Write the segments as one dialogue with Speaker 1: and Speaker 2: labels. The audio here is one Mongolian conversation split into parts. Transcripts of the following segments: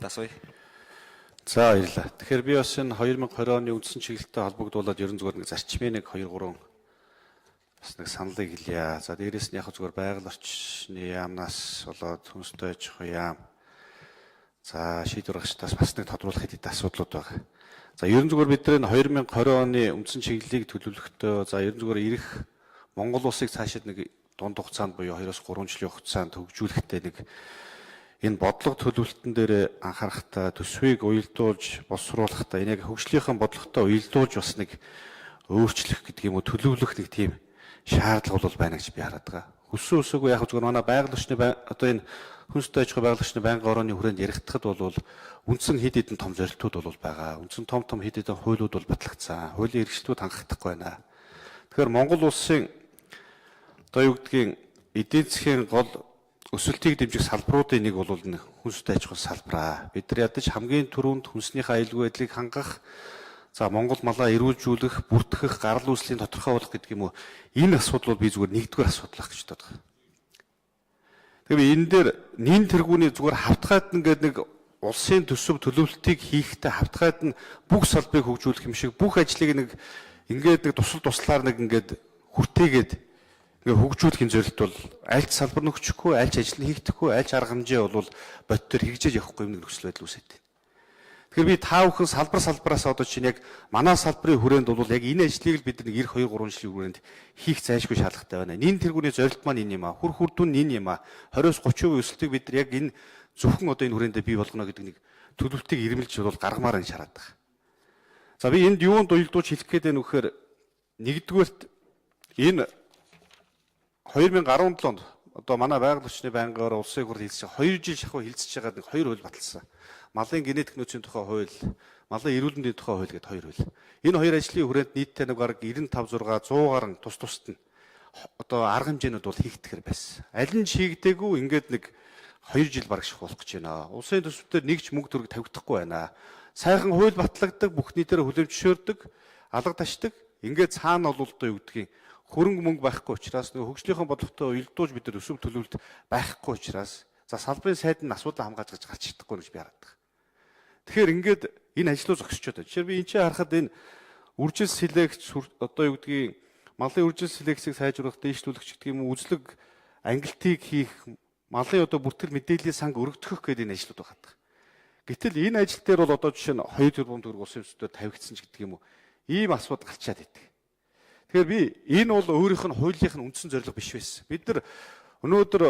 Speaker 1: Дасвай.
Speaker 2: За баярлалаа. Тэгэхээр би бас энэ 2020 оны үндсэн чиглэлтэй холбогдуулаад ерөн зүгээр нэг зарчмын 1 2 3 бас нэг саналыг хэлье. За дээрээс нь яг зүгээр байгаль орчны яамнаас болоод хүнстэй аж ахуй яам. За шийдвэр гаргачдаас бас нэг тодруулах хэдийд асуудлууд байгаа. За ерөн зүгээр бид энэ 2020 оны үндсэн чиглэлийг төлөвлөхдөө за ерөн зүгээр ирэх Монгол улсыг цаашид нэг дунд хугацаанд буюу 2-3 жилийн хугацаанд хөгжүүлэхдээ нэг энэ бодлого төлөвлөлтөн дээр анхаарахтаа төсвийг уялдуулж боловсруулахдаа энийг хөгжлийнхэн бодлоготой уялдуулж бас нэг өөрчлөх гэдэг юм уу төлөвлөх нэг тийм шаардлага бол байна гэж би хараад байгаа. Хүссэн үсээгүй яг зүгээр манай байгаль орчны одоо энэ хүнстэй аж ахуй байгаль орчны байнгын орооны хүрээнд яригдахад бол үндсэн хэд хэдэн том зорилтууд бол байгаа. Үндсэн том хэд хэдэн хуулиуд бол батлагдсан. Хуулийн эрхчлүүд хангахдахгүй байна. Тэгэхээр Монгол улсын одоо юу гэдгийг эдийн засгийн гол өсөлтийг дэмжих салбаруудын нэг бол хүнстэй аж ахуй салбараа. Бид нар ядаж хамгийн түрүүнд хүнснийхээ аюулгүй байдлыг хангах, за Монгол малаа эрүүлжүүлэх, бүртгэх, гарал үүслийн тодорхойлох гэдэг юм уу. Энэ асуудал бол би зүгээр нэгдүгээр асуудал ах гэж боддог. Тэгэхээр энэ дээр нэн тэргүүний зүгээр хавтгаад ингээд нэг улсын төсөв төлөвлөлтийг хийхдээ хавтгаад нь бүх салбарыг хөгжүүлэх юм шиг бүх ажлыг нэг ингээд нэг туслаар нэг ингээд хүртээгээд ингээ хөгжүүлэхийн зорилт бол аль ч салбар нөхчихгүй, аль ч ажил нь хийгдэхгүй, аль ч арга хэмжээ бол бот төр хэрэгжиж явахгүй юм нөхцөл байдал үүсэт. Тэгэхээр би та бүхэн салбараас одоо чинь яг манай салбарын хүрээнд бол яг энэ ажлыг л бид нэг 2-3 жилийн хүрээнд хийх зайлшгүй шаардлагатай байна. Нин тэргүүний зорилт маань энэ юм аа. Хүр хүрдүүн энэ юм аа. 20-30% өсөлтийг бид нар яг энэ зөвхөн одоо энэ хүрээндээ бий болгоно гэдэг нэг төлөвлөлтийг ирмэлж бол гаргамаар энэ шаарад байгаа. За би энд юунд уялдуулж хэлэх гээд байна вэхээр нэгдүгээрт энэ 2017 онд одоо манай байгаль орчны байнгын улсын хурл хэлсэн 2 жил шахуу хилцэж байгаа нэг 2 хууль баталсан. Малын генетик нөөцийн тухай хууль, малын эрүүл мэндийн тухай хууль гэдэг 2 хууль. Энэ 2 ажлын хүрээнд нийтдээ нэг бараг 95 6 100 гаруй тус нь одоо арга хэмжээнүүд бол хийгдэхэр байсан. Аль нь шийгдээгүй ингээд нэг 2 жил бараг шахуулах гэж байна. Улсын төсвөөр нэг ч мөнгө төгрөг тавигдахгүй байна. Сайхан хууль батлагддаг, бүхний дээр хүлэмжшөөрдөг, алга ташдаг. Ингээд цаана бол одоо юу гэдгийг хөрөнгө мөнгө байхгүй учраас нөгөө хөгжлийнхөө бодлоготой уялдуулж бид нар өсөв төлөвлөлт байхгүй учраас за салбарын сайд нь асуудал хамгааж гарч чадахгүй гэж би хараад байгаа. Тэгэхээр ингээд энэ ажлуу зогсчод байна. Жишээ нь би энэ чинь харахад энэ үржил селекц одоо юу гэдгийг малын үржил селекцийг сайжруулах, дээшлүүлэх гэдэг юм уу үзлэг ангилтыг хийх, малын одоо бүртгэл мэдээллийн санг өргөдгөх гэдэг энэ ажлууд байгаа. Гэтэл энэ ажил дээр бол одоо жишээ нь 2 тэрбум төгрөг улсын төсвөөр тавигдсан ч гэдэг юм уу ийм асуудал гарчаад идэг. Тэгэхээр би энэ бол өөрийнх нь хуулийнх нь үндсэн зорилго биш байсан. Бид нар өнөөдөр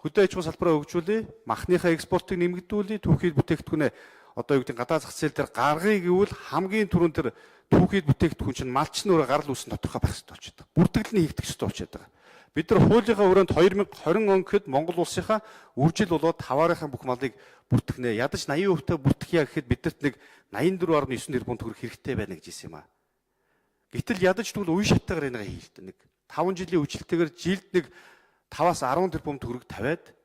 Speaker 2: хөдөө аж ахуй салбараа хөгжүүлээ, махныхаа экспортыг нэмэгдүүлээ, түүхийд бүтээгдэхүүнээ одоо юу гэдэг гадаад зах зээл дээр гаргая гэвэл хамгийн түрүүнд тэр түүхийд бүтээгдэхүүн чинь малч нь өөрөө гарал үүсэн тодорхой байх хэрэгтэй болчиход байгаа. Бүртгэл нь хийгдэх хэрэгтэй болчиход байгаа. Бид нар хуулийнхаа өрөөнд 2020 он гэхэд Монгол улсынхаа үржил болоод таваарынхаа бүх малыг бүртгэнэ. Ядаж 80% та бүртгэхье гэхэд бидэрт нэг 84.9 тэрбум төгрөг хэрэгтэй байна гэж хэлсэн юм аа. Гэтэл ядаж тэгвэл үе шатаагаар энэгээ хийлдэ. Нэг 5 жилийн үжилтэйгээр жилд нэг 5-аас 10 тэрбум төгрөг тавиад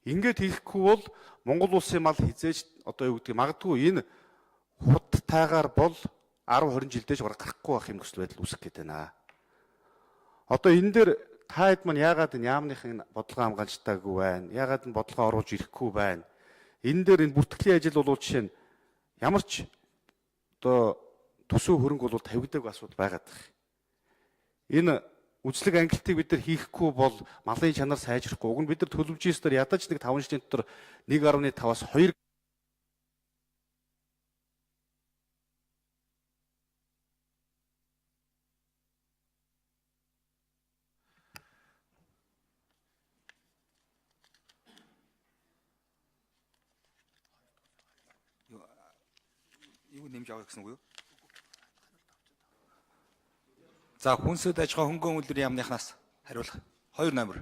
Speaker 2: ингээд хийхгүй бол Монгол улсын мал хизээж одоо юу гэдгийг магадгүй энэ хурдтайгаар бол 10-20 жилдээ ч гарахгүй байх юм нөхцөл байдал үүсэх гээд байна. Одоо энэ дээр та хэд маань яагаад энэ яамныхын бодлого хамгаалжтаагүй байна? Яагаад энэ бодлогоо оруулж ирэхгүй байна? Энэ дээр энэ бүртгэлийн ажил бол жишээ нь ямар ч одоо төсөв хөрөнгө бол тавигдаагүй асуудал байгаад байна. Энэ үзлэг ангилтыг бид нар хийхгүй бол малын чанар сайжрахгүй. Уг нь бид нар төлөвлөж ийстээр ядаж нэг 5 жилийн дотор 1.5-аас 2
Speaker 1: юу нэмж авах гэсэн үг юу? За хүнсэд аж ахуй хөнгөн үйлдвэрийн яамныхнаас хариулах. 2 номер.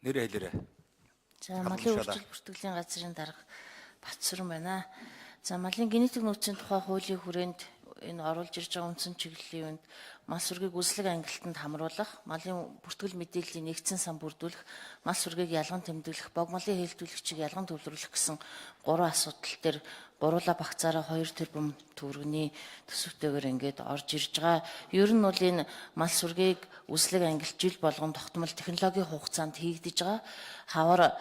Speaker 1: Нэрээ хэлээрэй.
Speaker 3: За малын үржил бүртгэлийн газрын дарга Батсүрэн байна. За малын генетик нөөцийн тухай хуулийн хүрээнд энэ оруулж ирж байгаа үндсэн чиглэлийн үнд мал сүргийг үзлэг ангилтанд хамруулах, малын бүртгэл мэдээллийн нэгдсэн сан бүрдүүлэх, мал сүргийг ялган тэмдэглэх, бог малын хэлтүүлэгчийг ялган төвлөрүүлэх гэсэн 3 асуудал дээр гуруула багцаараа 2 тэрбум төгрөгийн төсөвтэйгээр ингээд орж ирж байгаа. Ер нь бол энэ мал сүргийг үзлэг ангилт жил болгон тогтмол технологийн хугацаанд хийгдэж байгаа. Хавар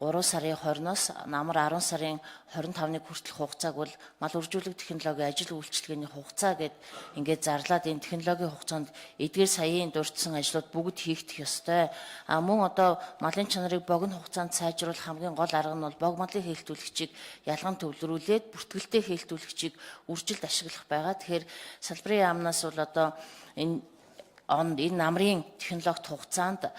Speaker 3: 3 сарын 20-оос намар 10 сарын 25-ны хүртэл хугацааг бол мал үржүүлэг технологийн ажил үйлчилгээний хугацаа гэд ингээд зарлаад энэ технологийн хугацаанд эдгээр саяын дурдсан ажлууд бүгд хийгдэх ёстой. Мөн одоо малын чанарыг богино хугацаанд сайжруулах хамгийн гол арга нь бол бог малын хэлтүүлэгчийг ялган төвлөрүүлээд бүртгэлтэй хэлтүүлэгчийг үржилд ашиглах байгаа. Тэгэхээр салбарын яамнаас бол одоо энэ намрын технологи хугацаанд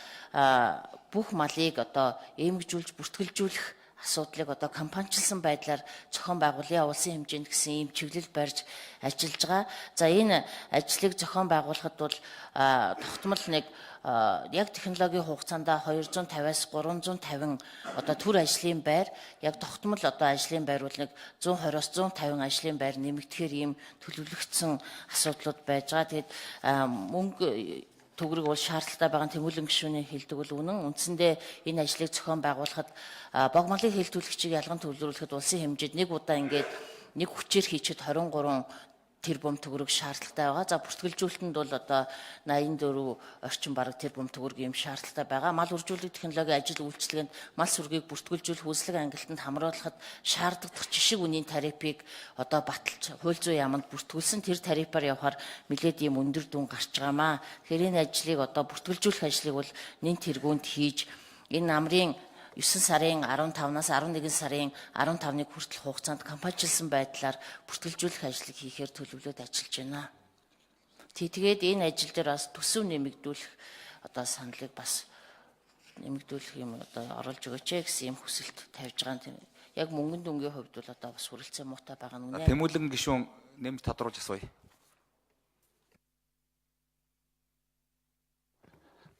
Speaker 3: бүх малыг одоо эмгжүүлж бүртгэлжүүлэх асуудлыг одоо компаничлсан байдлаар зохион байгуулалтын улсын хэмжээнд гэсэн ийм чиглэл барьж ажиллаж байгаа. За энэ ажлыг зохион байгуулахад бол тогтмол нэг яг технологийн хугацаанд 250-аас 350 одоо төр ажлын байр, яг тогтмол одоо ажлын байр бол нэг 120-аас 150 ажлын байр нэмэгдэхээр ийм төлөвлөгдсөн асуудлууд байж байгаа. Тэгээд мөнгө төгрөг бол шаардлагатай байгаа тэмүүлэн гишүүний хэлдэг бол үнэн. Үндсэндээ энэ ажлыг зохион байгуулахад бог малын хэлтүүлэгчийг ялган төвлөрүүлэхэд улсын хэмжээнд нэг удаа ингээд нэг хүчээр хийчихэд 23 тэрбум төгрөг шаардлагатай байгаа. За бүртгэлжүүлэлтэнд бол одоо 84 орчим бараг тэрбум төгрөг ийм шаардлагатай байгаа. Мал үржүүлэг технологийн ажил үйлчилгээнд мал сүргийг бүртгэлжүүлэх үзлэг ангилалтанд хамруулахад шаардлагатай жишг үнийн тарифыг одоо баталж хууль зүйн яамд бүртгүүлсэн тэр тарифаар явахаар нэлээд ийм өндөр дүн гарч байгаамаа. Тэгэхээр энэ ажлыг одоо бүртгэлжүүлэх ажлыг бол нэн тэргуунд хийж энэ намрын 9 сарын 15-наас 11 сарын 15-ны хүртэл хугацаанд компаничлсан байдлаар бүртгэлжүүлэх ажлыг хийхээр төлөвлөд ажиллаж байна. Тэгээд энэ ажил дээр бас төсөв нэмэгдүүлэх одоо саналыг бас нэмэгдүүлэх юм одоо оруулж өгөөч гэсэн юм хүсэлт тавьж байгаа юм. Яг мөнгөнд өнгийн хувьд бол одоо бас хүрэлцээ муутай байгаа нь үнэ.
Speaker 1: Тэмүүлэн гишүүн нэмж тодруулж асууя.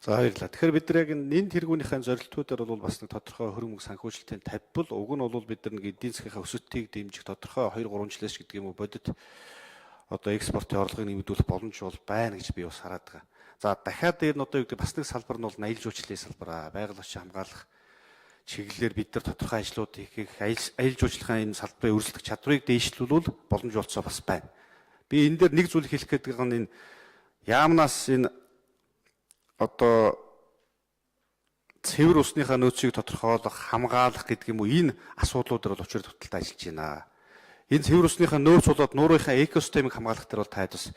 Speaker 2: За баярлалаа. Тэгэхээр бид нар яг энэ тэргүүнийхэн зорилтуудаар бол бас нэг тодорхой хөрөнгө санхүүжилтийн тавьбал уг нь бол бид нар нэг эдийн засгийнхаа өсөлтийг дэмжих тодорхой 2-3 жилээс гэдэг юм уу бодит одоо экспортын орлогыг нэмэгдүүлэх боломж бол байна гэж би бас хараад байгаа. За дахиад дээр нь одоо юу гэдэг бас нэг салбар нь бол аялал жуулчлалын салбар байгаль орчин хамгаалах чиглэлээр бид нар тодорхой ажлууд хийх аялал жуулчлалын энэ салбарын өрсөлдөх чадварыг дээшлүүлвэл боломж олцоо бас байна. Би энэ дээр нэг зүйл хэлэх гэдэг нь энэ яамнаас энэ одоо цэвэр усныхаа нөөцийг тодорхойлох, хамгаалах гэдэг юм уу энэ асуудлуудаар бол учир туталтай ажиллаж байна. Энэ цэвэр усныхаа нөөц болоод нуурынхаа экосистемийг хамгаалах дээр бол таад бас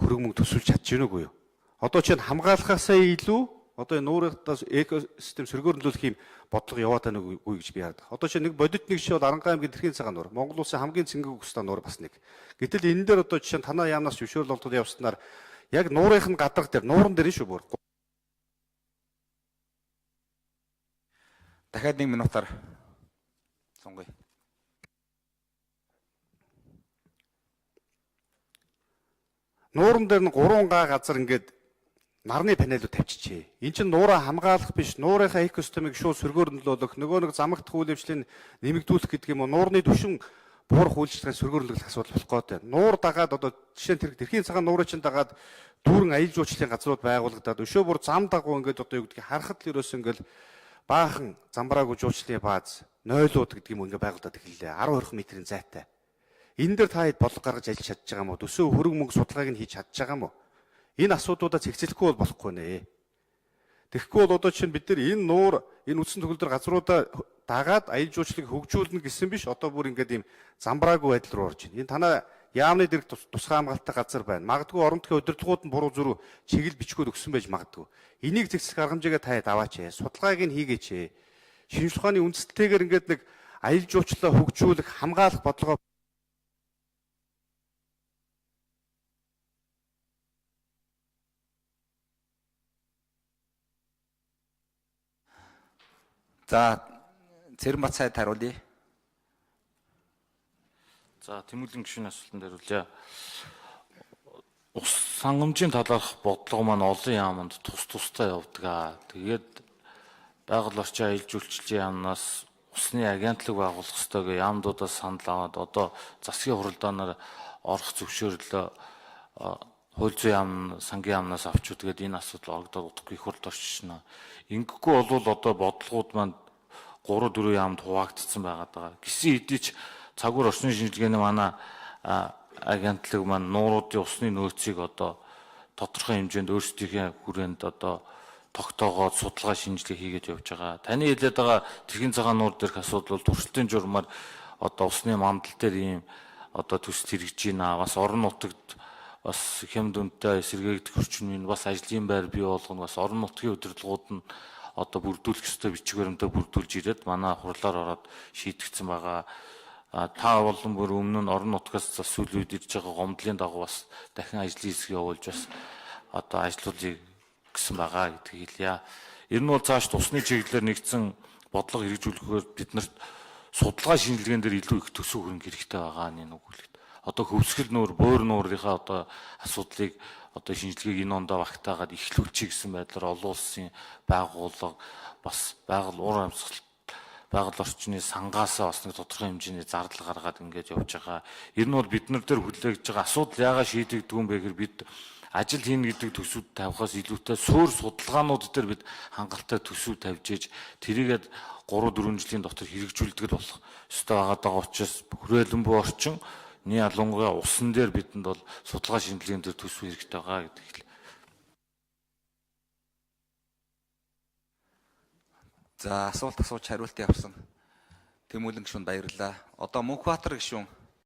Speaker 2: хөрөнгө мөнгө төсөлж чадж гэнэ үгүй юу? Одоо чинь хамгаалахаасаа илүү одоо энэ нуурынхаа экосистем сөргөөрнөлөх юм бодлого яваад байна үгүй гэж би хардаг. Одоо чинь нэг бодит нэг жишээ бол Арангаан аймгийн Тэрхийн цагаан нуур, Монгол улсын хамгийн цэнгэг өгсдөө нуур бас нэг. Гэтэл энэ дээр одоо жишээ нь танаа яамнаас зөвшөөрөл олдод явснаар яг нуурынх нь гадарх дээр нууран дээр шүү бүр.
Speaker 1: Дахиад 1 минутаар сонгоё.
Speaker 2: Нууран дээр нь 3 га газар ингээд нарны панелууд тавьчихжээ. Энд чинь нуураа хамгаалах биш, нуурынхаа экосистемийг шууд сөргөөрнөлөөлөх, нөгөө нэг замагт үйл явдлыг нэмэгдүүлэх гэдэг юм уу, нуурны түвшин буурах үйлчлэгээ сөргөөрнөлөх асуудал болох гээд байна. Нуур дагаад одоо жишээ нь Тэрхийн цагаан нуурын чинь дагаад дүүрэн аялал жуулчлалын газрууд байгуулагдаад өшөө бүр зам дагуу ингээд одоо юу гэдгийг харахад л ерөөс ингээд баахан замбраагүй жуулчлалын бааз, нойлууд гэдэг юм ингээд байгуулагдаад эхэллээ. 10-20 метрийн зайтай. Энэ дээр та хэд бодлого гаргаж ажиллаж чадж байгаа юм уу? Төсөө хөрөнгө мөнгө судалгааг нь хийж чадж байгаа юм уу? Энэ асуудлуудаа цэгцлэхгүй бол болохгүй нэ. Тэгэхгүй бол одоо чинь бид нар энэ нуур, энэ үдсэн төгөлдөр газруудаа дагаад аялал жуулчлалыг хөгжүүлнэ гэсэн биш. Одоо бүр ингээд ийм замбраагүй байдал руу орж байна. Энэ танаа яамны дэрэг тусгай хамгаалалттай газар байна. Магадгүй орон нутгийн удирдлагууд нь буруу зүрх чиглэл бичгүүд өгсөн байж магадгүй. Энийг зэгцэх аргамжаагаа та даваач. Судалгааг нь хийгээч. Шинжлэх ухааны үндэслэлтэйгээр ингээд нэг аялал жуулчлалаа хөгжүүлэх, хамгаалах бодлогоо
Speaker 1: За Цэрэнбат сайд хариулъя.
Speaker 4: За тэмүүлэн гишүүний асуултанд хариулъя. Ус сангамжийн талаарх бодлого маань олон яамд тустай явдаг. Тэгээд байгаль орчин аялал жуулчлалын яамнаас усны агентлаг байгуулах ёстой гэх яамдуудаас санал аваад одоо засгийн хуралдаанаар орох зөвшөөрлөө хууль зүйн яам, сангийн яамнаас авч үгээд энэ асуудал орогдоод удахгүй их хурд орчихно. Ингэхгүй бол одоо бодлогууд маань 3-4 яамд хуваагдсан байгаа. Гисэн хэдий ч цагуур орчны шинжилгээний манай агентлаг маань нууруудын усны нөөцийг одоо тодорхой хэмжээнд өөрсдийнхээ хүрээнд одоо тогтоогоод судалгаа шинжилгээ хийгээд явж байгаа. Таны хэлээд байгаа тэрхийн цагаан нуур дээрх асуудал бол туршилтын журмаар одоо усны мандал дээр ийм одоо төсөл хэрэгжиж байна. Бас орон нутагт бас хямд үнэтэй сэргээгдэх орчин нь бас ажлын байр бий болгоно. Бас орон нутгийн удирдлагууд нь одоо бүрдүүлэх ёстой бичиг баримтаа бүрдүүлж ирээд манай хурлаар ороод шийдэгдсэн байгаа. Та болон бүр өмнө нь орон нутгаас сүүлийн үед ирж байгаа гомдлын дагуу бас дахин ажлын хэсэг явуулж бас одоо ажлуудыг гэсэн байгаа гэдгийг хэлье. Ер нь бол цааш тусны чиглэлээр нэгдсэн бодлого хэрэгжүүлэхээр бид нарт судалгаа шинжилгээнд дээр илүү их төсөв хөрөнгө хэрэгтэй байгаа нэг үгүүлээд. Одоо хөвсгөл нуур, буур нуурынхаа одоо асуудлыг одоо шинжилгээг энэ ондоо багтаагаад эхлүүлчих гэсэн байдлаар олон улсын байгууллага бас ур амьсгал байгаль орчны сангаасаа бас нэг тодорхой хэмжээний зардал гаргаад ингэж явж байгаа. Ер нь бол бид нар дээр хүлээгдэж байгаа асуудал яагаад шийдэгдэх юм бэ гэхээр бид ажил хийнэ гэдэг төсөвд тавихаас илүүтэй суур судалгаанууд дээр бид хангалттай төсөв тавьж ээж тэрийгээд 3-4 жилийн дотор хэрэгжүүлдэг л болох ёстой байгаа учраас хүрээлэн буй орчин ялангуяа усан дээр бидэнд бол судалгаа шинжилгээнд дээр төсөв хэрэгтэй байгаа гэдэг хэлээ.
Speaker 1: За асуулт асууж хариулт явсан. Тэмүүлэн гишүүнд баярлалаа. Одоо Мөнхбаатар гишүүн